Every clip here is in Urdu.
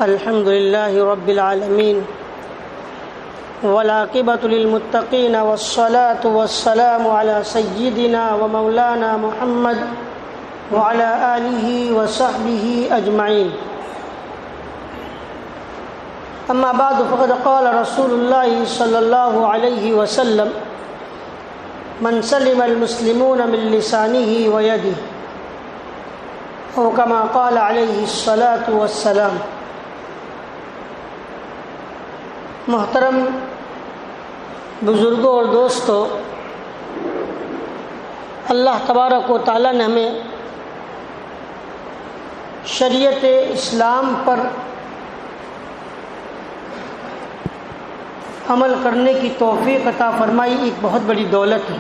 الحمد لله رب العالمين والعاقبة للمتقين والصلاة والسلام على سيدنا ومولانا محمد وعلى آله وصحبه أجمعين. أما بعد فقد قال رسول الله صلى الله عليه وسلم: من سلم المسلمون من لسانه ويده، أو كما قال عليه الصلاة والسلام. محترم بزرگوں اور دوستو، اللہ تبارک و تعالیٰ نے ہمیں شریعت اسلام پر عمل کرنے کی توفیق عطا فرمائی، ایک بہت بڑی دولت ہے.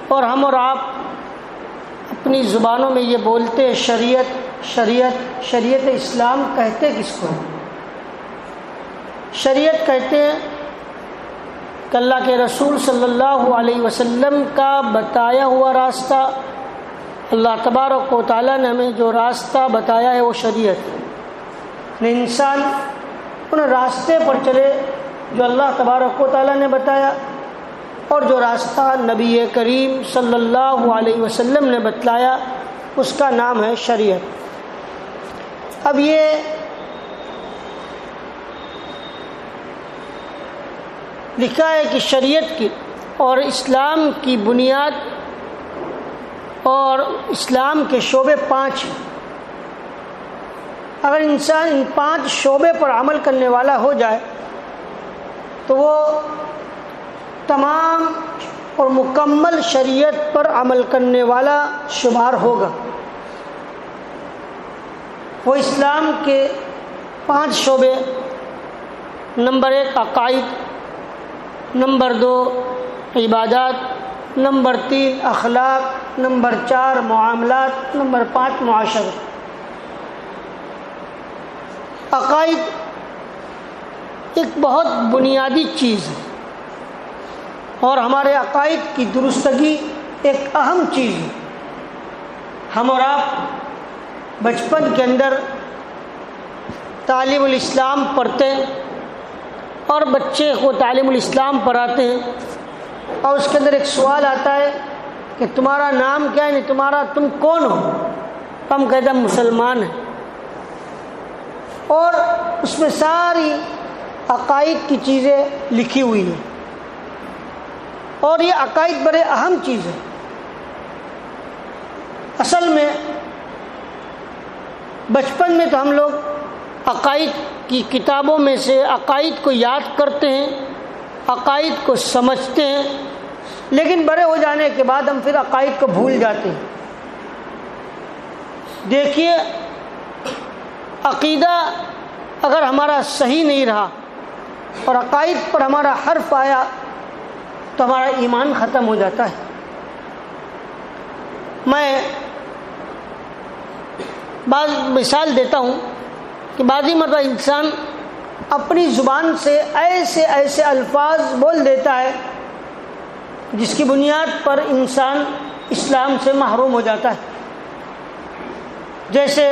اور ہم اور آپ اپنی زبانوں میں یہ بولتے ہیں شریعت شریعت شریعت اسلام کہتے کس کو؟ شریعت کہتے ہیں کہ اللہ کے رسول صلی اللہ علیہ وسلم کا بتایا ہوا راستہ. اللہ تبارک و تعالیٰ نے ہمیں جو راستہ بتایا ہے وہ شریعت ہے. انسان ان راستے پر چلے جو اللہ تبارک و تعالیٰ نے بتایا، اور جو راستہ نبی کریم صلی اللہ علیہ وسلم نے بتلایا اس کا نام ہے شریعت. اب یہ لکھا ہے کہ شریعت کی اور اسلام کی بنیاد اور اسلام کے شعبے 5 ہیں. اگر انسان ان 5 شعبے پر عمل کرنے والا ہو جائے تو وہ تمام اور مکمل شریعت پر عمل کرنے والا شمار ہوگا. وہ اسلام کے 5 شعبے: نمبر 1 عقائد، نمبر 2 عبادات، نمبر 3 اخلاق، نمبر 4 معاملات، نمبر 5 معاشرہ. عقائد ایک بہت بنیادی چیز ہے، اور ہمارے عقائد کی درستگی ایک اہم چیز ہے. ہم اور آپ بچپن کے اندر تعلیم الاسلام پڑھتے ہیں، اور بچے کو تعلیم الاسلام پڑھاتے ہیں، اور اس کے اندر ایک سوال آتا ہے کہ تمہارا نام کیا ہے، تم کون ہو؟ ہم کہتے ہیں مسلمان ہیں. اور اس میں ساری عقائد کی چیزیں لکھی ہوئی ہیں، اور یہ عقائد بڑے اہم چیز ہے. اصل میں بچپن میں تو ہم لوگ عقائد کی کتابوں میں سے عقائد کو یاد کرتے ہیں، عقائد کو سمجھتے ہیں، لیکن بڑے ہو جانے کے بعد ہم پھر عقائد کو بھول جاتے ہیں. دیکھیے، عقیدہ اگر ہمارا صحیح نہیں رہا اور عقائد پر ہمارا حرف آیا تو ہمارا ایمان ختم ہو جاتا ہے. میں بعض مثال دیتا ہوں کہ بعضی مرتبہ انسان اپنی زبان سے ایسے ایسے الفاظ بول دیتا ہے جس کی بنیاد پر انسان اسلام سے محروم ہو جاتا ہے. جیسے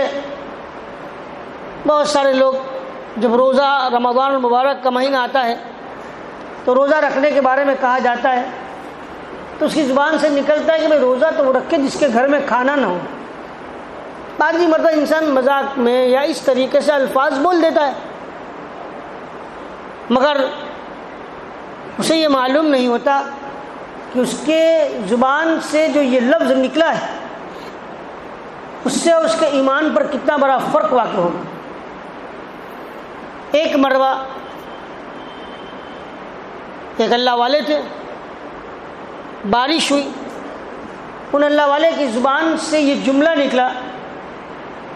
بہت سارے لوگ جب روزہ رمضان المبارک کا مہینہ آتا ہے تو روزہ رکھنے کے بارے میں کہا جاتا ہے تو اس کی زبان سے نکلتا ہے کہ بھائی روزہ تو وہ رکھے جس کے گھر میں کھانا نہ ہو. بعضی مرتبہ انسان مذاق میں یا اس طریقے سے الفاظ بول دیتا ہے، مگر اسے یہ معلوم نہیں ہوتا کہ اس کے زبان سے جو یہ لفظ نکلا ہے اس سے اس کے ایمان پر کتنا بڑا فرق واقع ہوگا. ایک مرتبہ ایک اللہ والے تھے، بارش ہوئی. ان اللہ والے کی زبان سے یہ جملہ نکلا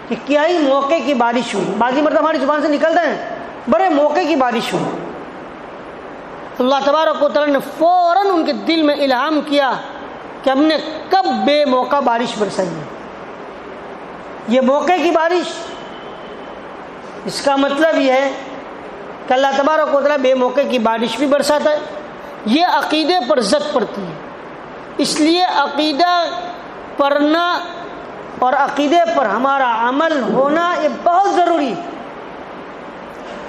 کہ کیا ہی موقع کی بارش ہوئی. بعضی مرتبہ ہماری زبان سے نکلتا ہے بڑے موقع کی بارش ہوئی. اللہ تبارک و تعالیٰ نے فوراً ان کے دل میں الہام کیا کہ ہم نے کب بے موقع بارش برسائی ہے. یہ موقع کی بارش، اس کا مطلب یہ ہے کہ اللہ تبارک و تعالیٰ بے موقع کی بارش بھی برساتا ہے. یہ عقیدے پر زد پڑتی ہے. اس لیے عقیدہ پڑھنا اور عقیدے پر ہمارا عمل ہونا یہ بہت ضروری ہے.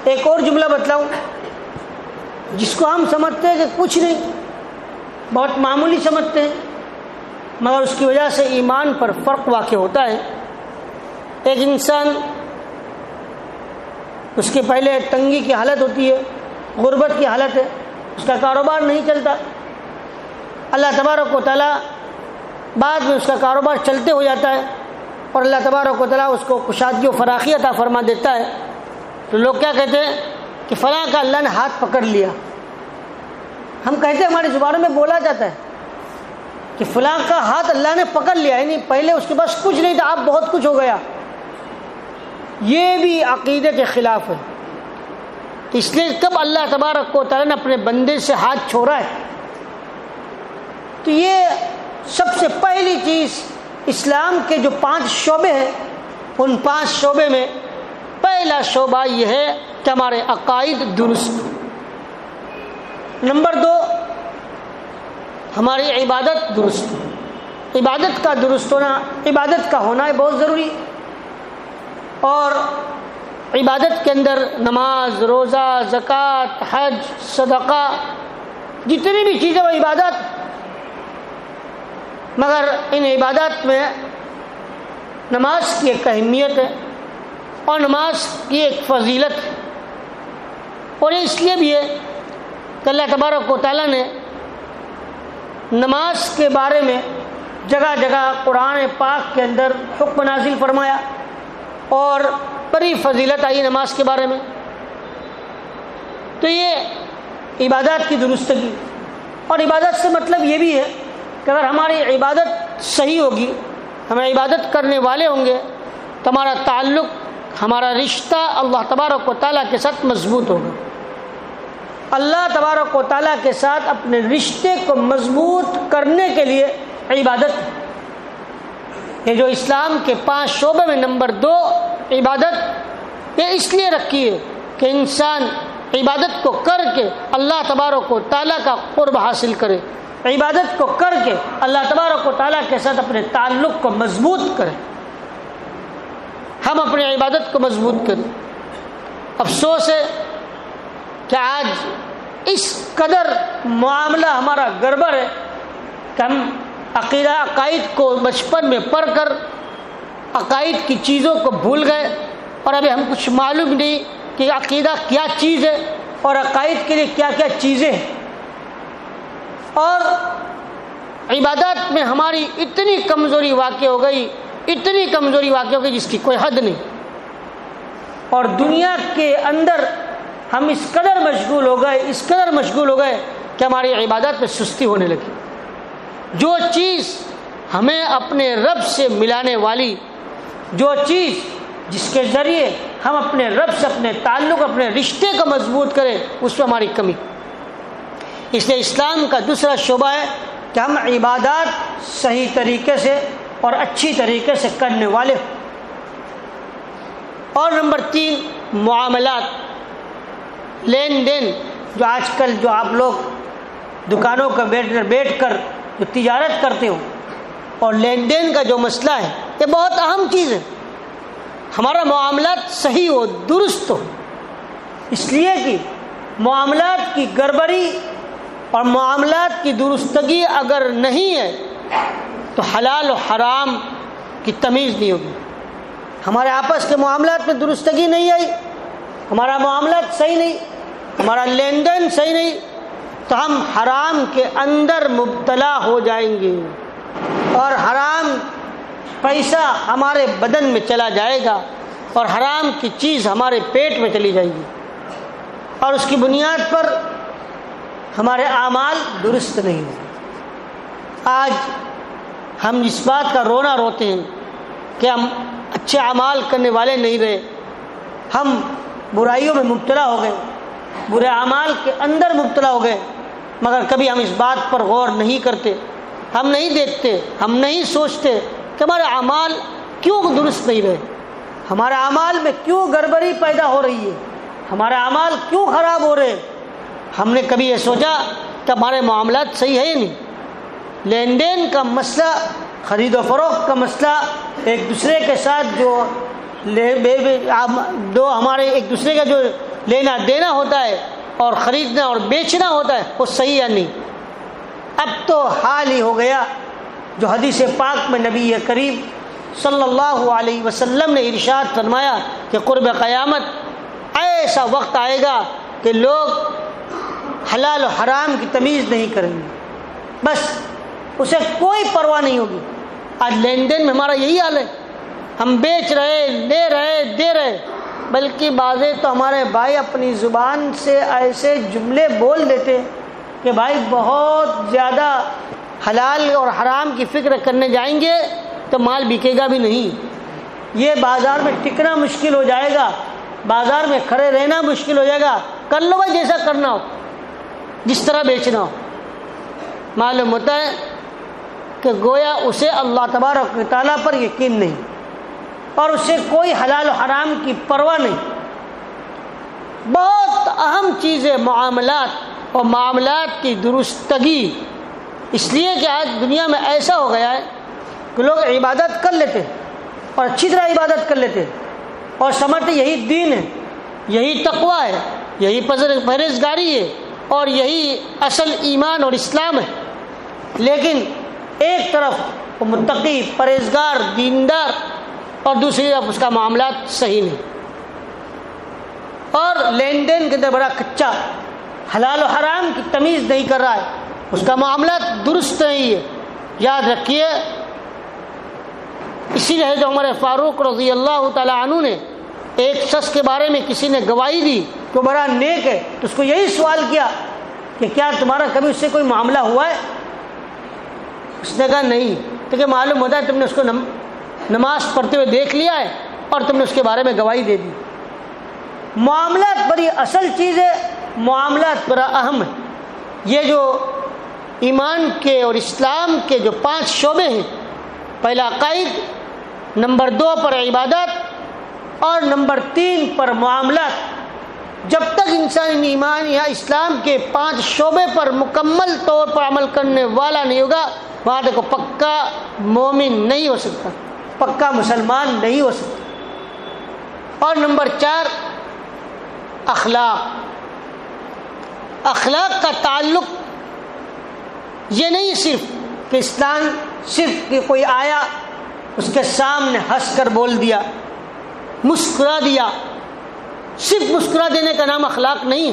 ایک اور جملہ بتلاؤں جس کو ہم سمجھتے ہیں کہ کچھ نہیں، بہت معمولی سمجھتے ہیں، مگر اس کی وجہ سے ایمان پر فرق واقع ہوتا ہے۔ ایک انسان، اس کے پہلے تنگی کی حالت ہوتی ہے، غربت کی حالت ہے، اس کا کاروبار نہیں چلتا، اللہ تبارک و تعالیٰ بعد میں اس کا کاروبار چلتے ہو جاتا ہے اور اللہ تبارک و تعالیٰ اس کو کشادگی و فراخی عطا فرما دیتا ہے، تو لوگ کیا کہتے ہیں کہ فلاں کا اللہ نے ہاتھ پکڑ لیا۔ ہم کہتے ہیں، ہماری زبانوں میں بولا جاتا ہے کہ فلاں کا ہاتھ اللہ نے پکڑ لیا، یعنی پہلے اس کے پاس کچھ نہیں تھا، اب بہت کچھ ہو گیا۔ یہ بھی عقیدے کے خلاف ہے۔ اس لیے کب اللہ تبارک و تعالیٰ نے اپنے بندے سے ہاتھ چھوڑا ہے، تو یہ سب سے پہلی چیز اسلام کے جو 5 شعبے ہیں، ان 5 شعبے میں پہلا شعبہ یہ ہے کہ ہمارے عقائد درست۔ نمبر 2، ہماری عبادت درست۔ عبادت کا درست ہونا، عبادت کا ہونا ہے بہت ضروری، اور عبادت کے اندر نماز، روزہ، زکوٰۃ، حج، صدقہ، جتنی بھی چیزیں وہ عبادت، مگر ان عبادات میں نماز کی ایک اہمیت ہے اور نماز کی ایک فضیلت ہے، اور یہ اس لیے بھی ہے کہ اللہ تبارک و تعالیٰ نے نماز کے بارے میں جگہ جگہ قرآن پاک کے اندر حکم نازل فرمایا اور بڑی فضیلت آئی نماز کے بارے میں۔ تو یہ عبادات کی درستگی، اور عبادت سے مطلب یہ بھی ہے کہ اگر ہماری عبادت صحیح ہوگی، ہم عبادت کرنے والے ہوں گے، تو ہمارا تعلق، ہمارا رشتہ اللہ تبارک و تعالیٰ کے ساتھ مضبوط ہوگا۔ اللہ تبارک و تعالیٰ کے ساتھ اپنے رشتے کو مضبوط کرنے کے لیے عبادت، یہ جو اسلام کے 5 شعبے میں نمبر 2 عبادت، یہ اس لیے رکھی ہے کہ انسان عبادت کو کر کے اللہ تبارک و تعالیٰ کا قرب حاصل کرے، عبادت کو کر کے اللہ تبارک و تعالیٰ کے ساتھ اپنے تعلق کو مضبوط کرے، ہم اپنی عبادت کو مضبوط کریں۔ افسوس ہے کہ آج اس قدر معاملہ ہمارا گڑبڑ ہے کہ ہم عقائد کو بچپن میں پڑھ کر عقائد کی چیزوں کو بھول گئے، اور ابھی ہم کچھ معلوم نہیں کہ عقیدہ کیا چیز ہے اور عقائد کے لیے کیا کیا چیزیں ہیں، اور عبادات میں ہماری اتنی کمزوری واقع ہو گئی، اتنی کمزوری واقع ہو گئی جس کی کوئی حد نہیں، اور دنیا کے اندر ہم اس قدر مشغول ہو گئے کہ ہماری عبادات میں سستی ہونے لگی۔ جو چیز ہمیں اپنے رب سے ملانے والی، جو چیز جس کے ذریعے ہم اپنے رب سے اپنے تعلق، اپنے رشتے کو مضبوط کریں، اس میں ہماری کمی۔ اس لیے اسلام کا دوسرا شعبہ ہے کہ ہم عبادات صحیح طریقے سے اور اچھی طریقے سے کرنے والے۔ اور نمبر 3، معاملات، لین دین، جو آج کل جو آپ لوگ دکانوں کا بیٹھ کر جو تجارت کرتے ہو، اور لین دین کا جو مسئلہ ہے، یہ بہت اہم چیز ہے۔ ہمارا معاملات صحیح ہو، درست ہو، اس لیے کہ معاملات کی گڑبڑی اور معاملات کی درستگی اگر نہیں ہے تو حلال و حرام کی تمیز نہیں ہوگی۔ ہمارے آپس کے معاملات میں درستگی نہیں آئی، ہمارا معاملات صحیح نہیں، ہمارا لین دین صحیح نہیں، تو ہم حرام کے اندر مبتلا ہو جائیں گے، اور حرام پیسہ ہمارے بدن میں چلا جائے گا، اور حرام کی چیز ہمارے پیٹ میں چلی جائے گی، اور اس کی بنیاد پر ہمارے اعمال درست نہیں ہوں۔ آج ہم اس بات کا رونا روتے ہیں کہ ہم اچھے اعمال کرنے والے نہیں رہے، ہم برائیوں میں مبتلا ہو گئے، برے اعمال کے اندر مبتلا ہو گئے، مگر کبھی ہم اس بات پر غور نہیں کرتے، ہم نہیں دیکھتے، ہم نہیں سوچتے کہ ہمارے اعمال کیوں درست نہیں رہے، ہمارے اعمال میں کیوں گڑبڑی پیدا ہو رہی ہے، ہمارے اعمال کیوں خراب ہو رہے ہیں۔ ہم نے کبھی یہ سوچا کہ ہمارے معاملات صحیح ہے یا نہیں؟ لین دین کا مسئلہ، خرید و فروخت کا مسئلہ، ایک دوسرے کے ساتھ جو ہمارے ایک دوسرے کا جو لینا دینا ہوتا ہے اور خریدنا اور بیچنا ہوتا ہے، وہ صحیح یا نہیں؟ اب تو حال ہی ہو گیا جو حدیث پاک میں نبی کریم صلی اللہ علیہ وسلم نے ارشاد فرمایا کہ قرب قیامت ایسا وقت آئے گا کہ لوگ حلال و حرام کی تمیز نہیں کریں گے، بس اسے کوئی پرواہ نہیں ہوگی۔ آج لین دین میں ہمارا یہی حال ہے، ہم بیچ رہے، لے رہے، دے رہے، بلکہ بعضے تو ہمارے بھائی اپنی زبان سے ایسے جملے بول دیتے کہ بھائی بہت زیادہ حلال اور حرام کی فکر کرنے جائیں گے تو مال بکے گا بھی نہیں، یہ بازار میں ٹکنا مشکل ہو جائے گا، بازار میں کھڑے رہنا مشکل ہو جائے گا، کر لو بھائی جیسا کرنا ہو، جس طرح بیچنا ہو۔ معلوم ہوتا ہے کہ گویا اسے اللہ تبارک و تعالیٰ پر یقین نہیں اور اسے کوئی حلال و حرام کی پرواہ نہیں۔ بہت اہم چیز ہے معاملات اور معاملات کی درستگی، اس لیے کہ آج دنیا میں ایسا ہو گیا ہے کہ لوگ عبادت کر لیتے اور اچھی طرح عبادت کر لیتے اور سمجھتے یہی دین ہے، یہی تقویٰ ہے، یہی پرہیزگاری ہے اور یہی اصل ایمان اور اسلام ہے، لیکن ایک طرف وہ متقی، پرہیزگار، دیندار اور دوسری طرف اس کا معاملات صحیح نہیں، اور لین دین کے اندر بڑا کچا، حلال و حرام کی تمیز نہیں کر رہا ہے، اس کا معاملات درست نہیں ہے۔ یاد رکھیے، اسی لیے جو عمر فاروق رضی اللہ تعالی عنہ نے ایک شخص کے بارے میں کسی نے گواہی دی کہ وہ بڑا نیک ہے، تو اس کو یہی سوال کیا کہ کیا تمہارا کبھی اس سے کوئی معاملہ ہوا ہے؟ اس نے کہا نہیں، کیونکہ معلوم ہوتا ہے تم نے اس کو نماز پڑھتے ہوئے دیکھ لیا ہے اور تم نے اس کے بارے میں گواہی دے دی۔ معاملات بڑی اصل چیز ہے، معاملات بڑا اہم ہے۔ یہ جو ایمان کے اور اسلام کے جو 5 شعبے ہیں، پہلا عقائد، نمبر 2 پر عبادت اور نمبر 3 پر معاملات، جب تک انسان ایمان یا اسلام کے 5 شعبے پر مکمل طور پر عمل کرنے والا نہیں ہوگا، وہاں تک پکا مومن نہیں ہو سکتا، پکا مسلمان نہیں ہو سکتا۔ اور نمبر 4 اخلاق۔ اخلاق کا تعلق یہ نہیں صرف کہ اسلام صرف کہ کوئی آیا اس کے سامنے ہنس کر بول دیا، مسکرا دیا، صرف مسکرا دینے کا نام اخلاق نہیں،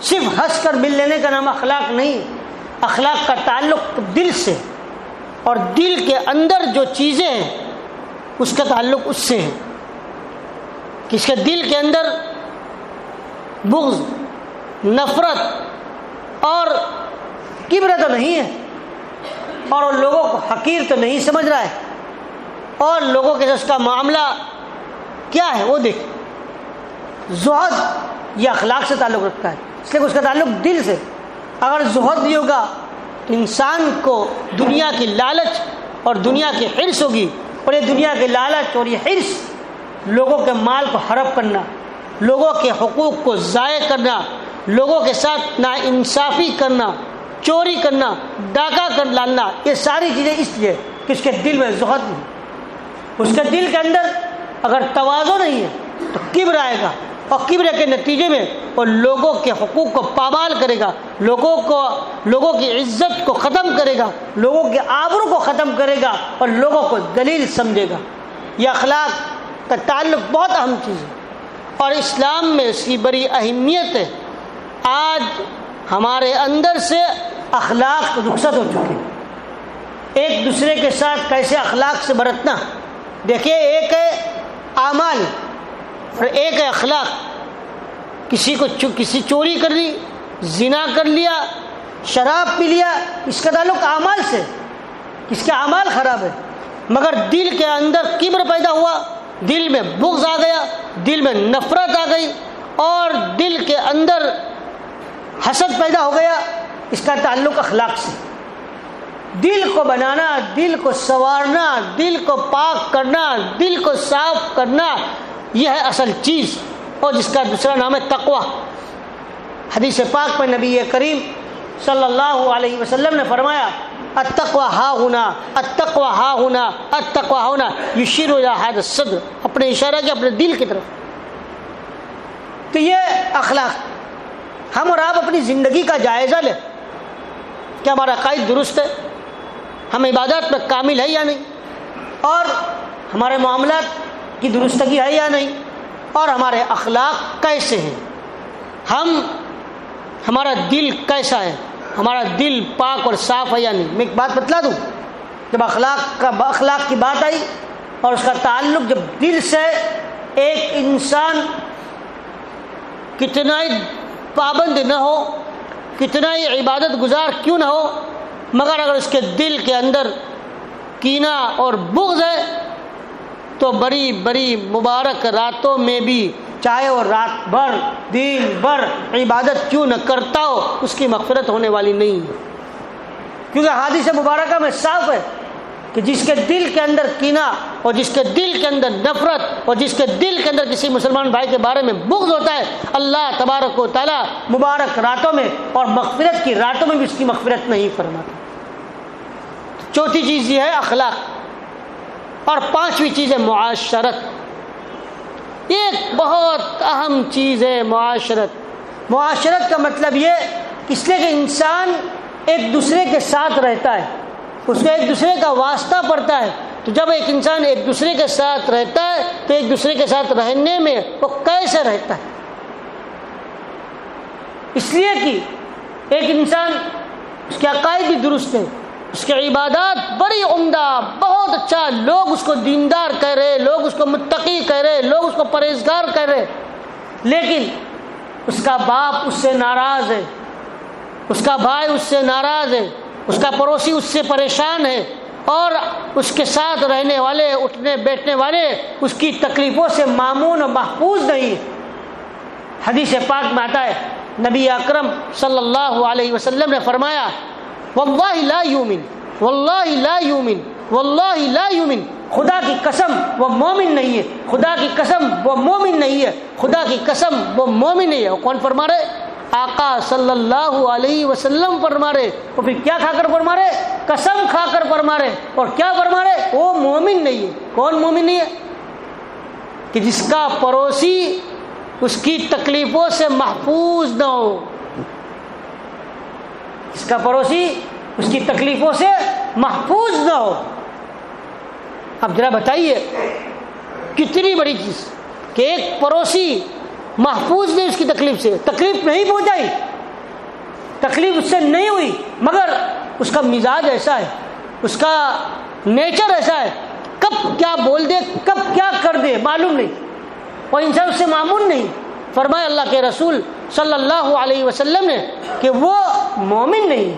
صرف ہنس کر مل لینے کا نام اخلاق نہیں۔ اخلاق کا تعلق دل سے، اور دل کے اندر جو چیزیں ہیں اس کا تعلق اس سے ہے کہ اس کے دل کے اندر بغض، نفرت اور کبر تو نہیں ہے، اور لوگوں کو حقیر تو نہیں سمجھ رہا ہے، اور لوگوں کے ساتھ اس کا معاملہ کیا ہے وہ دیکھ۔ زہد یہ اخلاق سے تعلق رکھتا ہے، اس لیے اس کا تعلق دل سے۔ اگر زہد نہیں ہوگا تو انسان کو دنیا کی لالچ اور دنیا کی حرص ہوگی، اور یہ دنیا کی لالچ اور یہ حرص لوگوں کے مال کو ہڑپ کرنا، لوگوں کے حقوق کو ضائع کرنا، لوگوں کے ساتھ ناانصافی کرنا، چوری کرنا، ڈاکہ کر ڈالنا، یہ ساری چیزیں اس لیے کہ اس کے دل میں زہد نہیں، اس کے دل کے اندر اگر تواضع نہیں ہے تو کبر آئے گا، اور کبر کے نتیجے میں وہ لوگوں کے حقوق کو پامال کرے گا، لوگوں کی عزت کو ختم کرے گا، لوگوں کے آبرو کو ختم کرے گا اور لوگوں کو ذلیل سمجھے گا۔ یہ اخلاق کا تعلق بہت اہم چیز ہے اور اسلام میں اس کی بڑی اہمیت ہے۔ آج ہمارے اندر سے اخلاق رخصت ہو چکے ہیں، ایک دوسرے کے ساتھ کیسے اخلاق سے برتنا۔ دیکھیے، ایک ہے اعمال اور ایک ہے اخلاق۔ کسی چوری کر لی، زنا کر لیا، شراب پی لیا، اس کا تعلق اعمال سے، اس کے اعمال خراب ہے، مگر دل کے اندر کبر پیدا ہوا، دل میں بغض آ گیا، دل میں نفرت آ گئی اور دل کے اندر حسد پیدا ہو گیا، اس کا تعلق اخلاق سے۔ دل کو بنانا، دل کو سنوارنا، دل کو پاک کرنا، دل کو صاف کرنا، یہ ہے اصل چیز، اور جس کا دوسرا نام ہے تقویٰ۔ حدیث پاک میں نبی کریم صلی اللہ علیہ وسلم نے فرمایا، التقویٰ ہا ہونا، التقویٰ ہا ہونا، التقویٰ ہونا، یشیر الی ھذا الصدر، اپنے اشارہ کے اپنے دل کی طرف۔ تو یہ اخلاق، ہم اور آپ اپنی زندگی کا جائزہ لیں کہ ہمارا عقائد درست ہے، ہم عبادات میں کامل ہے یا نہیں، اور ہمارے معاملات کی درستگی ہے یا نہیں، اور ہمارے اخلاق کیسے ہیں، ہمارا دل کیسا ہے، ہمارا دل پاک اور صاف ہے یا نہیں۔ میں ایک بات بتلا دوں، جب اخلاق کی بات آئی اور اس کا تعلق جب دل سے، ایک انسان کتنا ہی پابند نہ ہو، کتنا ہی عبادت گزار کیوں نہ ہو، مگر اگر اس کے دل کے اندر کینہ اور بغض ہے تو بڑی بڑی مبارک راتوں میں بھی، چاہے وہ رات بھر دن بھر عبادت کیوں نہ کرتا ہو، اس کی مغفرت ہونے والی نہیں ہے، کیونکہ حدیث مبارکہ میں صاف ہے کہ جس کے دل کے اندر کینہ اور جس کے دل کے اندر نفرت اور جس کے دل کے اندر کسی مسلمان بھائی کے بارے میں بغض ہوتا ہے، اللہ تبارک و تعالیٰ مبارک راتوں میں اور مغفرت کی راتوں میں بھی اس کی مغفرت نہیں فرماتا۔ چوتھی چیز یہ ہے اخلاق، اور پانچویں چیز ہے معاشرت۔ ایک بہت اہم چیز ہے معاشرت۔ معاشرت کا مطلب یہ، اس لیے کہ انسان ایک دوسرے کے ساتھ رہتا ہے، اس کو ایک دوسرے کا واسطہ پڑتا ہے، تو جب ایک انسان ایک دوسرے کے ساتھ رہتا ہے تو ایک دوسرے کے ساتھ رہنے میں وہ کیسے رہتا ہے؟ اس لیے کہ ایک انسان، اس کے عقائد بھی درست ہیں، اس کی عبادات بڑی عمدہ، بہت اچھا، لوگ اس کو دیندار کہہ رہے، لوگ اس کو متقی کہہ رہے، لوگ اس کو پرہیزگار کہہ رہے، لیکن اس کا باپ اس سے ناراض ہے، اس کا بھائی اس سے ناراض ہے، اس کا پڑوسی اس سے پریشان ہے، اور اس کے ساتھ رہنے والے، اٹھنے بیٹھنے والے اس کی تکلیفوں سے مامون و محفوظ نہیں۔ حدیث پاک میں آتا ہے، نبی اکرم صلی اللہ علیہ وسلم نے فرمایا، واللہ لا یؤمن، واللہ لا یؤمن، واللہ لا یؤمن، خدا کی قسم وہ مومن نہیں ہے، خدا کی قسم وہ مومن نہیں ہے، خدا کی قسم وہ مومن نہیں ہے۔ وہ کون فرما رہے؟ آقا صلی اللہ علیہ وسلم فرما رہے۔ وہ پھر کیا کھا کر فرما رہے؟ قسم کھا کر فرما رہے، اور کیا فرما رہے؟ وہ مومن نہیں ہے۔ کون مومن نہیں ہے؟ کہ جس کا پڑوسی اس کی تکلیفوں سے محفوظ نہ ہو، اس کا پڑوسی اس کی تکلیفوں سے محفوظ نہ ہو۔ اب ذرا بتائیے کتنی بڑی چیز کہ ایک پڑوسی محفوظ نہیں، اس کی تکلیف سے، تکلیف نہیں پہنچائی، تکلیف اس سے نہیں ہوئی، مگر اس کا مزاج ایسا ہے، اس کا نیچر ایسا ہے، کب کیا بول دے، کب کیا کر دے معلوم نہیں، اور انسان اس سے معمول نہیں۔ فرمایا اللہ کے رسول صلی اللہ علیہ وسلم نے کہ وہ مومن نہیں۔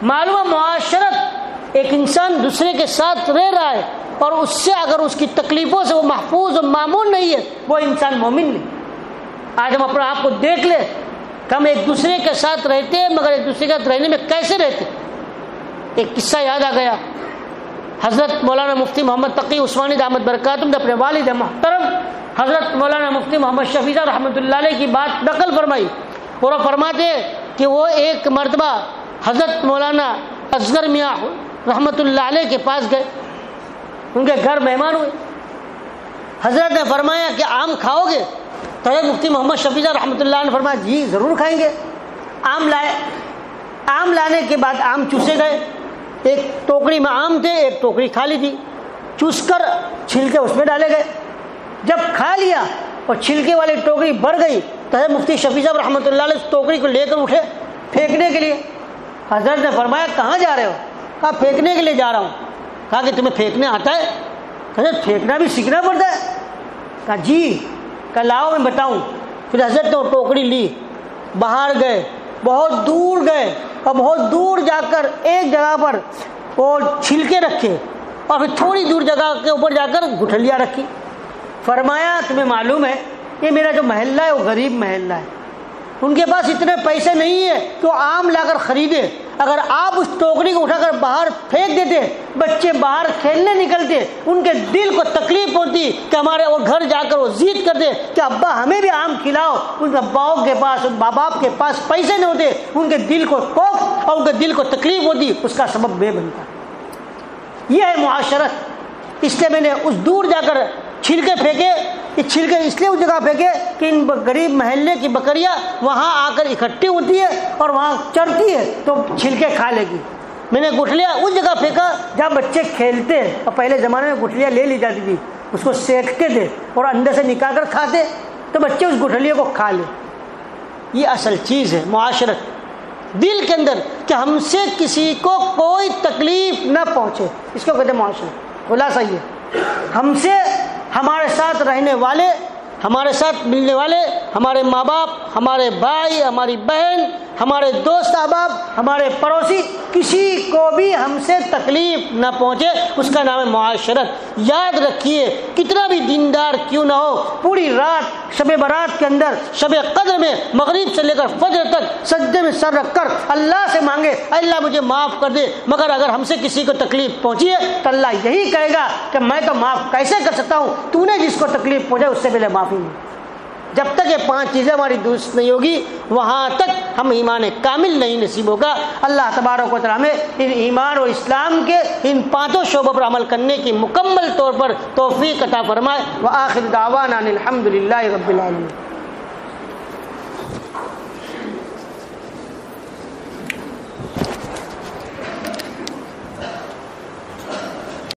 معلوم معاشرت، ایک انسان دوسرے کے ساتھ رہ رہا ہے اور اس سے اگر اس کی تکلیفوں سے وہ محفوظ اور معمول نہیں ہے، وہ انسان مومن نہیں۔ آج ہم اپنے آپ کو دیکھ لیں کہ ہم ایک دوسرے کے ساتھ رہتے ہیں، مگر ایک دوسرے کے ساتھ رہنے میں کیسے رہتے۔ ایک قصہ یاد آ گیا، حضرت مولانا مفتی محمد تقی عثمانی دامت برکاتہم نے اپنے والد محترم حضرت مولانا مفتی محمد شفیع صاحب رحمۃ اللہ علیہ کی بات نقل فرمائی، اور وہ فرماتے کہ وہ ایک مرتبہ حضرت مولانا اصغر میاں رحمۃ اللہ علیہ کے پاس گئے، ان کے گھر مہمان ہوئے۔ حضرت نے فرمایا کہ آم کھاؤ گے؟ تو حضرت مفتی محمد شفیع صاحب رحمۃ اللہ نے فرمایا جی ضرور کھائیں گے۔ آم لائے، آم لانے کے بعد آم چوسے گئے، ایک ٹوکری میں آم تھے، ایک ٹوکری خالی تھی، چوس کر چھلکے اس میں ڈالے گئے۔ جب کھا لیا اور چھلکے والی ٹوکری بھر گئی تو حضرت مفتی شفیع صاحب رحمۃ اللہ علیہ اس ٹوکری کو لے کر اٹھے پھینکنے کے لیے۔ حضرت نے فرمایا کہاں جا رہے ہو؟ کہا پھینکنے کے لیے جا رہا ہوں۔ کہا کہ تمہیں پھینکنے آتا ہے؟ حضرت پھینکنا بھی سیکھنا پڑتا ہے؟ کہا جی۔ کہا لاؤ میں بتاؤں۔ پھر حضرت نے وہ ٹوکری لی، باہر گئے، بہت دور گئے، اور بہت دور جا کر ایک جگہ پر وہ چھلکے رکھے، اور پھر تھوڑی دور جگہ کے اوپر جا کر گٹھلیاں رکھی۔ فرمایا تمہیں معلوم ہے یہ میرا جو محلہ ہے وہ غریب محلہ ہے، ان کے پاس اتنے پیسے نہیں ہے کہ وہ آم لا کر خریدے، اگر آپ اس ٹوکری کو اٹھا کر باہر پھینک دیتے، بچے باہر کھیلنے نکلتے، ان کے دل کو تکلیف ہوتی کہ ہمارے وہ گھر جا کر وہ ضد کرتے کہ ابا ہمیں بھی آم کھلاؤ، ان اباؤں کے پاس، ان ماں باپ کے پاس پیسے نہیں ہوتے، ان کے دل کو کوف اور ان کے دل کو تکلیف ہوتی، اس کا سبب بے بنتا۔ یہ ہے معاشرت۔ اس لیے میں نے اس دور جا کر چھلکے پھینکے یہ چھلکے اس لیے اس جگہ پھینکے کہ ان غریب محلے کی بکریاں وہاں آ کر اکٹھی ہوتی ہے اور وہاں چرتی ہے تو چھلکے کھا لے گی۔ میں نے گٹھلیاں اس جگہ پھینکا جہاں بچے کھیلتے ہیں، اور پہلے زمانے میں گٹھلیاں لے لی جاتی تھی، اس کو سینکتے تھے اور اندر سے نکال کر کھاتے، تو بچے اس گٹھلیوں کو کھا لے۔ یہ اصل چیز ہے معاشرت، دل کے اندر کہ ہم سے کسی کو کوئی تکلیف نہ پہنچے، اس کو کہتے ہیں معاشرت۔ خلاصہ یہ ہم سے ہمارے ساتھ رہنے والے، ہمارے ساتھ ملنے والے، ہمارے ماں باپ، ہمارے بھائی، ہماری بہن، ہمارے دوست احباب، ہمارے پڑوسی، کسی کو بھی ہم سے تکلیف نہ پہنچے، اس کا نام ہے معاشرت۔ یاد رکھیے کتنا بھی دیندار کیوں نہ ہو، پوری رات شب برات کے اندر، شب قدر میں مغرب سے لے کر فجر تک سجدے میں سر رکھ کر اللہ سے مانگے اللہ مجھے معاف کر دے، مگر اگر ہم سے کسی کو تکلیف پہنچی ہے تو اللہ یہی کہے گا کہ میں تو معاف کیسے کر سکتا ہوں، تو نے جس کو تکلیف پہنچائی اس سے پہلے معافی نہیں۔ جب تک یہ 5 چیزیں ہماری درست نہیں ہوگی وہاں تک ہم ایمان کامل نہیں نصیب ہوگا۔ اللہ تبارک و تعالیٰ ہمیں ان ایمان اور اسلام کے ان 5 شعبوں پر عمل کرنے کی مکمل طور پر توفیق عطا فرمائے۔ وآخر دعوانا الحمد للہ رب العالمین۔